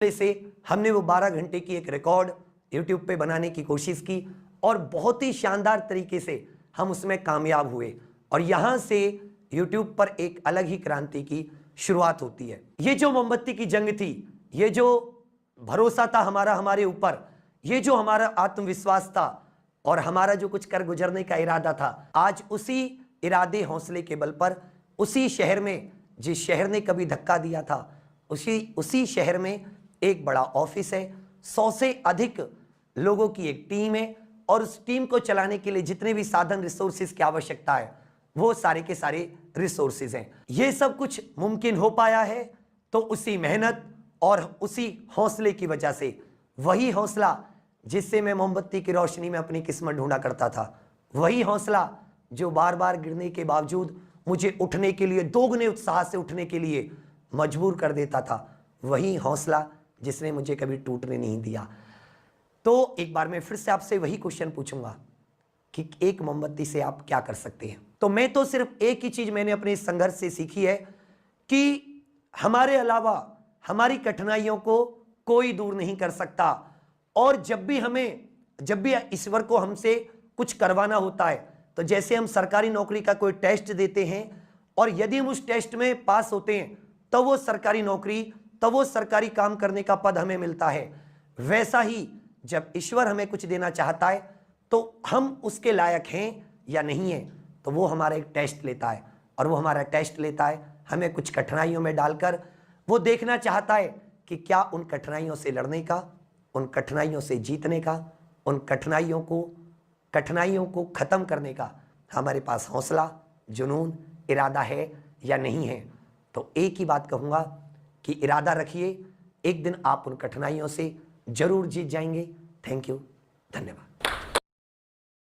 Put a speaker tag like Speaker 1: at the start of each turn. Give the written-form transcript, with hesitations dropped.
Speaker 1: से हमने वो 12 घंटे की एक रिकॉर्ड YouTube पे बनाने की कोशिश की और बहुत ही शानदार तरीके से हम उसमें कामयाब हुए और यहाँ से YouTube पर एक अलग ही क्रांति की शुरुआत होती है। ये जो मोमबत्ती की जंग थी, ये जो भरोसा था हमारा हमारे ऊपर, ये जो हमारा आत्मविश्वास था और हमारा जो कुछ कर गुजरने का इरादा था, आज उसी इरादे हौसले के बल पर उसी शहर में, जिस शहर ने कभी धक्का दिया था, उसी शहर में एक बड़ा ऑफिस है, 100 से अधिक लोगों की एक टीम है और उस टीम को चलाने के लिए जितने भी साधन रिसोर्सेज की आवश्यकता है वो सारे के सारे रिसोर्सेज हैं। ये सब कुछ मुमकिन हो पाया है तो उसी मेहनत और उसी हौसले की वजह से, वही हौसला जिससे मैं मोमबत्ती की रोशनी में अपनी किस्मत ढूंढा करता था, वही हौसला जो बार बार गिरने के बावजूद मुझे उठने के लिए, दोगुने उत्साह से उठने के लिए मजबूर कर देता था, वही हौसला जिसने मुझे कभी टूटने नहीं दिया। तो एक बार मैं फिर से आपसे वही क्वेश्चन पूछूंगा कि एक मोमबत्ती से आप क्या कर सकते हैं। तो मैं तो सिर्फ एक ही चीज मैंने अपने संघर्ष से सीखी है कि हमारे अलावा हमारी कठिनाइयों को कोई दूर नहीं कर सकता और जब भी ईश्वर को हमसे कुछ करवाना होता है, तो जैसे हम सरकारी नौकरी का कोई टेस्ट देते हैं और यदि हम उस टेस्ट में पास होते हैं तो वो सरकारी नौकरी, तो वो सरकारी काम करने का पद हमें मिलता है, वैसा ही जब ईश्वर हमें कुछ देना चाहता है तो हम उसके लायक हैं या नहीं हैं, तो वो हमारा एक टेस्ट लेता है और वो हमारा टेस्ट लेता है हमें कुछ कठिनाइयों में डालकर। वो देखना चाहता है कि क्या उन कठिनाइयों से लड़ने का, उन कठिनाइयों से जीतने का, उन कठिनाइयों को खत्म करने का हमारे पास हौसला, जुनून, इरादा है या नहीं है। तो एक ही बात कहूँगा कि इरादा रखिए, एक दिन आप उन कठिनाइयों से जरूर जीत जाएंगे। थैंक यू, धन्यवाद।